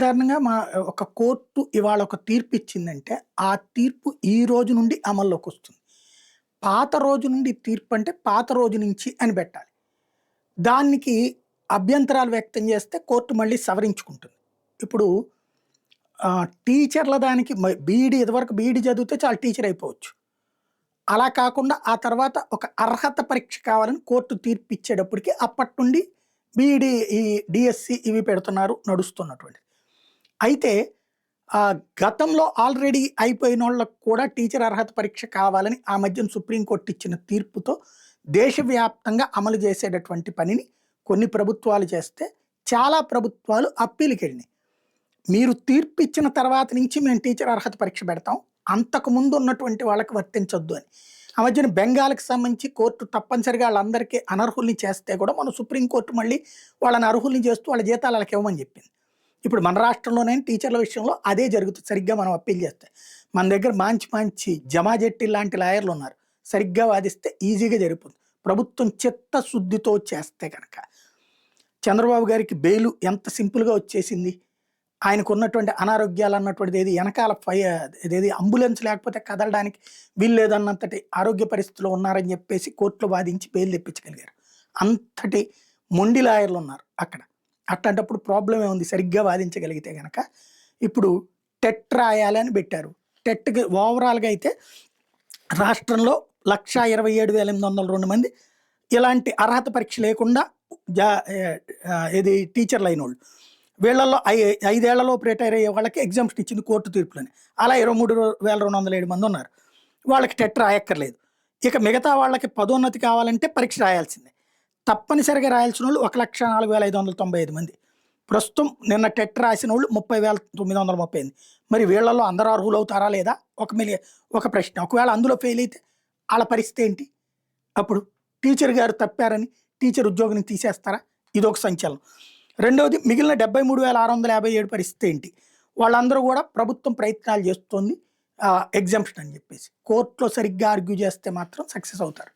సాధారణంగా ఒక కోర్టు ఇవాళ ఒక తీర్పు ఇచ్చిందంటే, ఆ తీర్పు ఈ రోజు నుండి అమల్లోకొస్తుంది. పాత రోజు నుండి తీర్పు అంటే, పాత రోజు నుంచి అని పెట్టాలి. దానికి అభ్యంతరాలు వ్యక్తం చేస్తే కోర్టు మళ్ళీ సవరించుకుంటుంది. ఇప్పుడు టీచర్ల దానికి బీఈడీ ఇదివరకు బీఈడీ చదివితే చాలు టీచర్ అయిపోవచ్చు. అలా కాకుండా ఆ తర్వాత ఒక అర్హత పరీక్ష కావాలని కోర్టు తీర్పు ఇచ్చేటప్పటికి అప్పటి నుండి బీఈడీ, ఈ డీఎస్సీ ఇవి పెడుతున్నారు నడుస్తున్నటువంటిది. అయితే గతంలో ఆల్రెడీ అయిపోయినోళ్ళకి కూడా టీచర్ అర్హత పరీక్ష కావాలని ఆ మధ్యన సుప్రీంకోర్టు ఇచ్చిన తీర్పుతో దేశవ్యాప్తంగా అమలు చేసేటటువంటి పనిని కొన్ని ప్రభుత్వాలు చేస్తే, చాలా ప్రభుత్వాలు అప్పీలుకెళ్ళినాయి. మీరు తీర్పు ఇచ్చిన తర్వాత నుంచి మేము టీచర్ అర్హత పరీక్ష పెడతాం, అంతకుముందు ఉన్నటువంటి వాళ్ళకి వర్తించొద్దు అని. ఆ మధ్యన బెంగాల్కి సంబంధించి కోర్టు తప్పనిసరిగా వాళ్ళందరికీ అనర్హుల్ని చేస్తే కూడా మన సుప్రీంకోర్టు మళ్ళీ వాళ్ళని అర్హుల్ని చేస్తూ వాళ్ళ జీతాలు వాళ్ళకి ఇవ్వమని చెప్పింది. ఇప్పుడు మన రాష్ట్రంలోనైనా టీచర్ల విషయంలో అదే జరుగుతుంది. సరిగ్గా మనం అప్పీల్ చేస్తే మన దగ్గర మంచి జమాజెట్టి లాంటి లాయర్లు ఉన్నారు. సరిగ్గా వాదిస్తే ఈజీగా జరిగిపోతుంది. ప్రభుత్వం చిత్తశుద్ధితో చేస్తే కనుక. చంద్రబాబు గారికి బెయిలు ఎంత సింపుల్గా వచ్చేసింది. ఆయనకు ఉన్నటువంటి అనారోగ్యాలు అన్నటువంటిది ఏది వెనకాల ఇదేది అంబులెన్స్ లేకపోతే కదలడానికి వీల్లేదన్నంతటి ఆరోగ్య పరిస్థితిలో ఉన్నారని చెప్పేసి కోర్టులో వాదించి బెయిల్ తెప్పించగలిగారు. అంతటి మొండి లాయర్లు ఉన్నారు అక్కడ. అట్లాంటప్పుడు ప్రాబ్లం ఏముంది, సరిగ్గా వాదించగలిగితే కనుక. ఇప్పుడు టెట్ రాయాలి అని పెట్టారు. టెట్కి ఓవరాల్గా అయితే రాష్ట్రంలో 1,27,802 మంది ఇలాంటి అర్హత పరీక్ష లేకుండా ఇది టీచర్లు అయిన వాళ్ళు. వీళ్ళల్లో 5 ఏళ్లలోపు రిటైర్ అయ్యే వాళ్ళకి ఎగ్జామ్షన్ ఇచ్చింది కోర్టు తీర్పులని. అలా 23,207 మంది ఉన్నారు. వాళ్ళకి టెట్ రాయక్కర్లేదు. ఇక మిగతా వాళ్ళకి పదోన్నతి కావాలంటే పరీక్ష రాయాల్సిందే. తప్పనిసరిగా రాయాల్సిన వాళ్ళు 1,04,595 మంది. ప్రస్తుతం నిన్న టెట్ రాసిన వాళ్ళు 30,938. మరి వీళ్ళల్లో అందరూ అర్హులు అవుతారా లేదా ఒక ప్రశ్న. ఒకవేళ అందులో ఫెయిల్ అయితే వాళ్ళ పరిస్థితి ఏంటి? అప్పుడు టీచర్ గారు తప్పారని టీచర్ ఉద్యోగిని తీసేస్తారా? ఇదొక సంచలనం. రెండవది, మిగిలిన 73,657 పరిస్థితి ఏంటి? వాళ్ళందరూ కూడా ప్రభుత్వం ప్రయత్నాలు చేస్తుంది ఎగ్జామ్షన్ అని చెప్పేసి. కోర్టులో సరిగ్గా ఆర్గ్యూ చేస్తే మాత్రం సక్సెస్ అవుతారు.